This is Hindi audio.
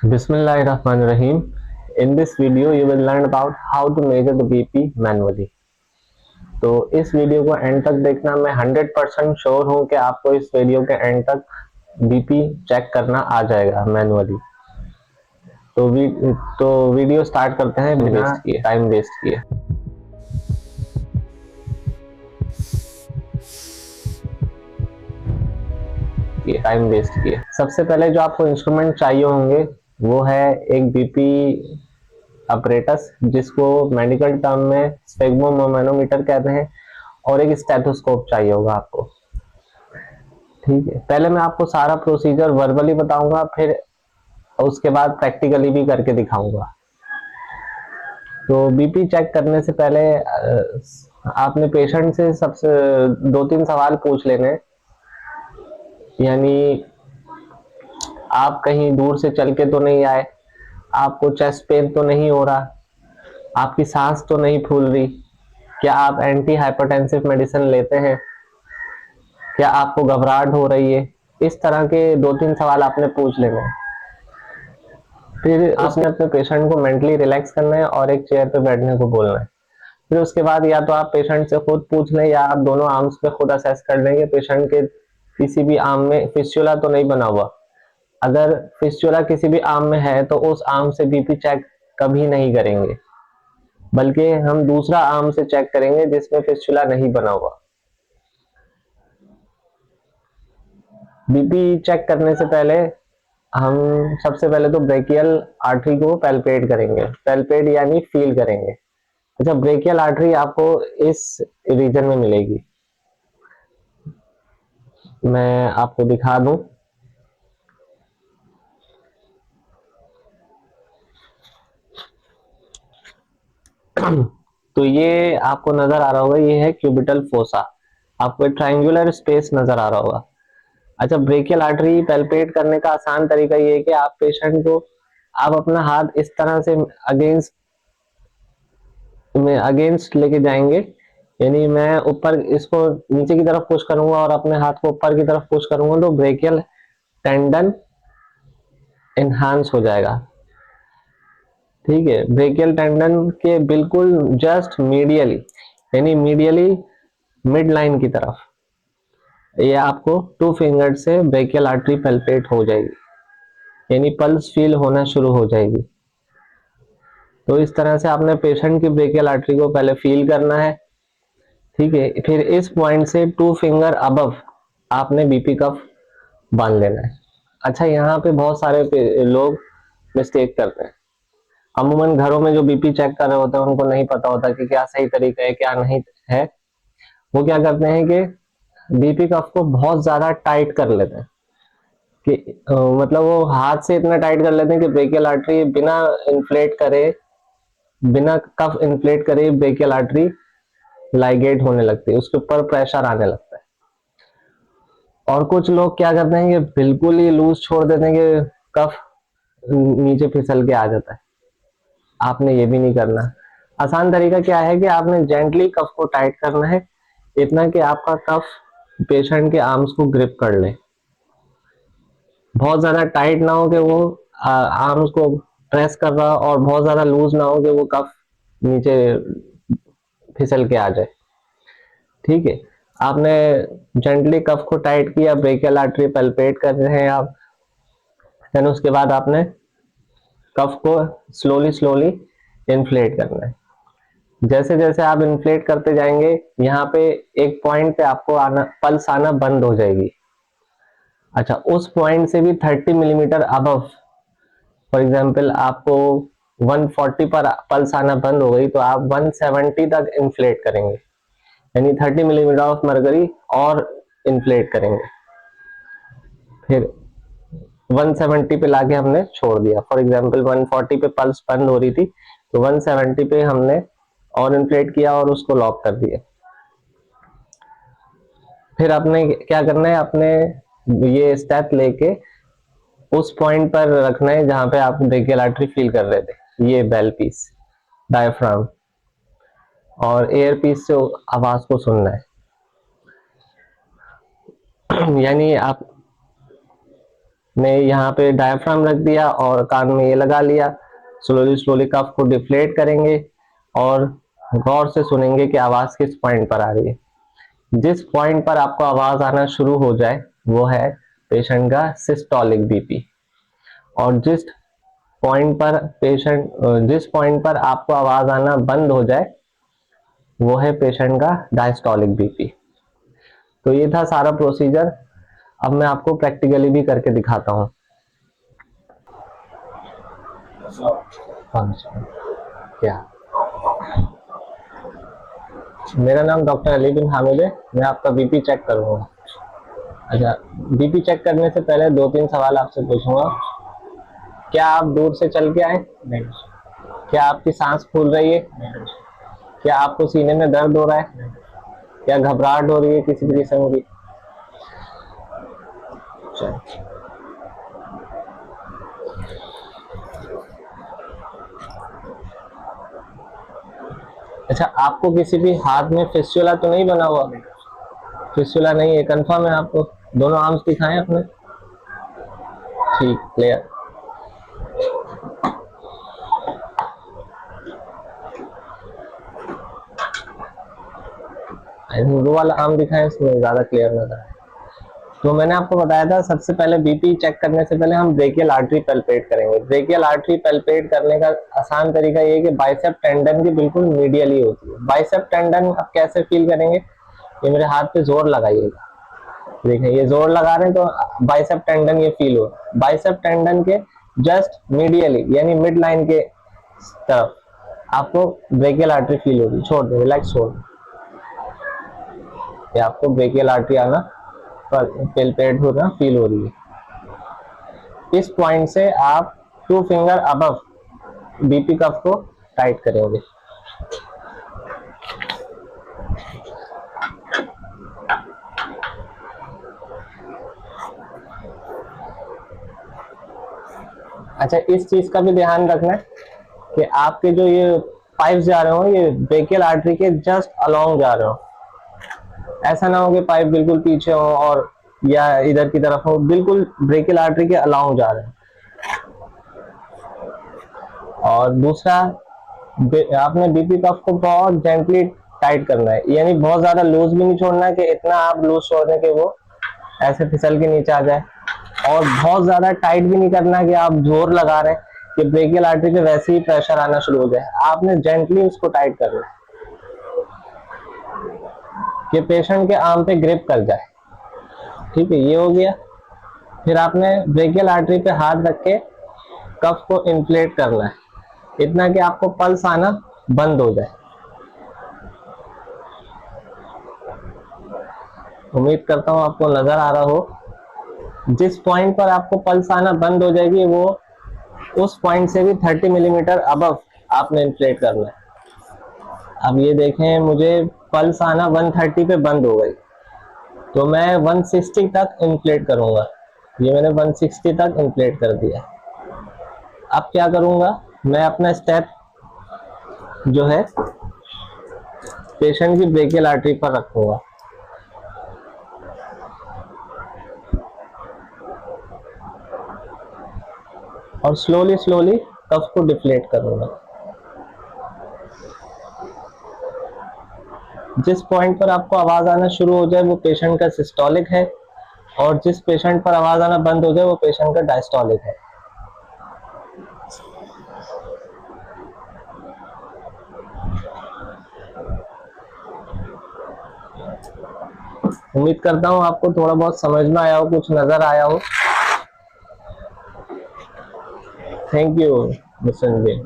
Bismillahirrahmanirrahim. In this video, you will learn about how to measure the BP manually. तो इस वीडियो को एंड तक देखना। मैं 100% श्योर हूँ कि आपको इस वीडियो के एंड तक बीपी चेक करना आ जाएगा मैनुअली। तो वीडियो स्टार्ट करते हैं बिना टाइम वेस्ट किए। सबसे पहले जो आपको इंस्ट्रूमेंट चाहिए होंगे वो है एक बीपी अपरेटस, जिसको मेडिकल टर्म में स्फेग्मोमैनोमीटर कहते हैं, और एक स्टेथोस्कोप चाहिए होगा आपको। ठीक है, पहले मैं आपको सारा प्रोसीजर वर्बली बताऊंगा, फिर उसके बाद प्रैक्टिकली भी करके दिखाऊंगा। तो बीपी चेक करने से पहले आपने पेशेंट से सबसे 2-3 सवाल पूछ लेने। यानी आप कहीं दूर से चल के तो नहीं आए, आपको चेस्ट पेन तो नहीं हो रहा, आपकी सांस तो नहीं फूल रही, क्या आप एंटी हाइपरटेंसिव मेडिसिन लेते हैं, क्या आपको घबराहट हो रही है। इस तरह के 2-3 सवाल आपने पूछ लेने हैं। फिर आपने अपने पेशेंट को मेंटली रिलैक्स करना है और एक चेयर पे बैठने को बोलना है। फिर उसके बाद या तो आप पेशेंट से खुद पूछ लें या आप दोनों आर्म्स पे खुद असेस कर लेंगे पेशेंट के किसी भी आर्म में फिस्टुला तो नहीं बना हुआ। अगर फिस्टुला किसी भी आर्म में है तो उस आर्म से बीपी चेक कभी नहीं करेंगे, बल्कि हम दूसरा आर्म से चेक करेंगे जिसमें फिस्टुला नहीं बना हुआ। बीपी चेक करने से पहले हम सबसे पहले तो ब्रेकियल आर्टरी को पैल्पेट करेंगे। पैल्पेट यानी फील करेंगे। अच्छा, ब्रेकियल आर्टरी आपको इस रीजन में मिलेगी, मैं आपको दिखा दूं। तो ये आपको नजर आ रहा होगा, ये है क्यूबिटल फोसा। आपको ट्रायंगुलर स्पेस नजर आ रहा होगा। अच्छा, ब्रेकियल आर्टरी पैल्पेट करने का आसान तरीका ये है कि आप पेशेंट को आप अपना हाथ इस तरह से अगेंस्ट लेके जाएंगे। यानी मैं ऊपर इसको नीचे की तरफ पुश करूंगा और अपने हाथ को ऊपर की तरफ पुश करूंगा तो ब्रेकियल टेंडन एनहांस हो जाएगा। ठीक है, ब्रेकियल टेंडन के बिल्कुल जस्ट मीडियली, यानी मीडियली मिड लाइन की तरफ, ये आपको 2 फिंगर से ब्रेकियल आर्टरी पैल्पेट हो जाएगी, यानी पल्स फील होना शुरू हो जाएगी। तो इस तरह से आपने पेशेंट की ब्रेकियल आर्टरी को पहले फील करना है। ठीक है, फिर इस पॉइंट से 2 फिंगर अबव आपने बीपी कफ बांध लेना है। अच्छा, यहाँ पे बहुत सारे लोग मिस्टेक करते हैं। अमूमन घरों में जो बीपी चेक कर रहे होते हैं उनको नहीं पता होता कि क्या सही तरीका है क्या नहीं है। वो क्या करते हैं कि बीपी कफ को बहुत ज्यादा टाइट कर लेते हैं कि मतलब वो हाथ से इतना टाइट कर लेते हैं कि ब्रेकियल आर्टरी बिना कफ इन्फ्लेट करे ब्रेकियल आर्टरी लाइगेट होने लगती है, उसके ऊपर प्रेशर आने लगता है। और कुछ लोग क्या करते हैं कि बिल्कुल ही लूज छोड़ देते हैं कि कफ नीचे फिसल के आ जाता है। आपने ये भी नहीं करना। आसान तरीका क्या है कि आपने जेंटली कफ को टाइट करना है, इतना कि आपका कफ पेशेंट के आर्म्स को ग्रिप कर ले। बहुत ज्यादा टाइट ना हो कि वो आर्म्स को प्रेस कर रहा, और बहुत ज्यादा लूज ना हो कि वो कफ नीचे फिसल के आ जाए। ठीक है, आपने जेंटली कफ को टाइट किया, ब्रेकियल आर्टरी पैल्पेट कर रहे हैं आप, देन उसके बाद आपने कफ को स्लोली इन्फ्लेट करना है। जैसे जैसे आप इन्फ्लेट करते जाएंगे, यहाँ पे एक पॉइंट पे आपको पल्स आना बंद हो जाएगी। अच्छा, उस पॉइंट से भी 30 मिलीमीटर अबव, फॉर एग्जाम्पल आपको 140 पर पल्स आना बंद हो गई तो आप 170 तक इन्फ्लेट करेंगे, यानी 30 मिलीमीटर ऑफ मरकरी और इन्फ्लेट करेंगे। फिर 170 पे लाके हमने छोड़ दिया। फॉर एग्जाम्पल 140 पे पल्स बंद हो रही थी तो 170 पे हमने और इन्फ्लेट किया और उसको लॉक कर दिया। फिर आपने क्या करना है, अपने ये स्टेप लेके उस पॉइंट पर रखना है जहां पे आप ब्रेकियल आर्टरी फील कर रहे थे, ये बेल पीस, डायफ्राम और एयर पीस से आवाज को सुनना है। यानी आप ने यहाँ पे डायफ्राम रख दिया और कान में ये लगा लिया। स्लोली स्लोली कफ को डिफ्लेट करेंगे और गौर से सुनेंगे कि आवाज किस पॉइंट पर आ रही है। जिस पॉइंट पर आपको आवाज आना शुरू हो जाए वो है पेशेंट का सिस्टोलिक बीपी, और जिस पॉइंट पर आपको आवाज आना बंद हो जाए वो है पेशेंट का डायस्टोलिक बीपी। तो ये था सारा प्रोसीजर। अब मैं आपको प्रैक्टिकली भी करके दिखाता हूँ। क्या, मेरा नाम डॉक्टर अली बिन हामिद है, मैं आपका बीपी चेक करूंगा। अच्छा, बीपी चेक करने से पहले 2-3 सवाल आपसे पूछूंगा। क्या आप दूर से चल के आए? नहीं। क्या आपकी सांस फूल रही है? नहीं। क्या आपको सीने में दर्द हो रहा है? नहीं। क्या घबराहट हो रही है किसी भी किस्म की? अच्छा, आपको किसी भी हाथ में फिस्टुला तो नहीं बना हुआ? फिस्टुला नहीं है, कंफर्म है आपको? दोनों आर्म्स दिखाएं अपने। ठीक, क्लियर। दो वाला आर्म दिखाएं, इसमें ज्यादा क्लियर नजर आए। तो मैंने आपको बताया था सबसे पहले बीपी चेक करने से पहले हम ब्रेकियल आर्टरी पैल्पेट करेंगे। ब्रेकियल आर्टरी पैल्पेट करने का आसान तरीका ये है कि बाइसेप टेंडन की बिल्कुल मीडियली होती है। बाइसेप टेंडन आप कैसे फील करेंगे? ये मेरे हाथ पे जोर लगाइएगा, देखें ये जोर लगा रहे हैं तो बाइसेप टेंडन ये फील हो। बाइसेप टेंडन के जस्ट मीडियली यानी मिड लाइन के तरफ आपको ब्रेकियल आर्टरी फील होगी। छोड़ दो, रिलैक्स, छोड़ दो। ये आपको ब्रेकियल आर्टरी आना, पैल्पेट होना फील हो रही है। इस पॉइंट से आप 2 फिंगर अबव बीपी कफ को टाइट करेंगे। अच्छा, इस चीज का भी ध्यान रखना है कि आपके जो ये पाइप्स जा रहे हो ये ब्रेकियल आर्टरी के जस्ट अलोंग जा रहे हो। ऐसा ना हो कि पाइप बिल्कुल पीछे हो और या इधर की तरफ हो, बिल्कुल ब्रेकियल आर्टरी के अलोंग जा रहे हैं। और दूसरा, आपने बीपी कफ को बहुत जेंटली टाइट करना है, यानी बहुत ज्यादा लूज भी नहीं छोड़ना है कि इतना आप लूज छोड़ दें कि वो ऐसे फिसल के नीचे आ जाए, और बहुत ज्यादा टाइट भी नहीं करना कि आप जोर लगा रहे हैं कि ब्रेकियल आर्टरी पे वैसे ही प्रेशर आना शुरू हो जाए। आपने जेंटली उसको टाइट करना है कि पेशेंट के आर्म पे ग्रिप कर जाए। ठीक है, ये हो गया। फिर आपने ब्रेकियल आर्टरी पे हाथ रख के कफ को इन्फ्लेट करना है, इतना कि आपको पल्स आना बंद हो जाए। उम्मीद करता हूं आपको नजर आ रहा हो। जिस पॉइंट पर आपको पल्स आना बंद हो जाएगी वो उस पॉइंट से भी 30 मिलीमीटर अबव आपने इन्फ्लेट करना है। अब ये देखें, मुझे पल्स आना 130 पे बंद हो गई तो मैं 160 तक इन्फ्लेट करूंगा। ये मैंने 160 तक इन्फ्लेट कर दिया। अब क्या करूंगा, मैं अपना स्टेप जो है पेशेंट की ब्रेकियल आर्टरी पर रखूंगा और स्लोली स्लोली कफ को डिफ्लेट करूंगा। जिस पॉइंट पर आपको आवाज आना शुरू हो जाए वो पेशेंट का सिस्टोलिक है, और जिस पेशेंट पर आवाज आना बंद हो जाए वो पेशेंट का डायस्टोलिक है। उम्मीद करता हूँ आपको थोड़ा बहुत समझ में आया हो, कुछ नजर आया हो। Thank you mister.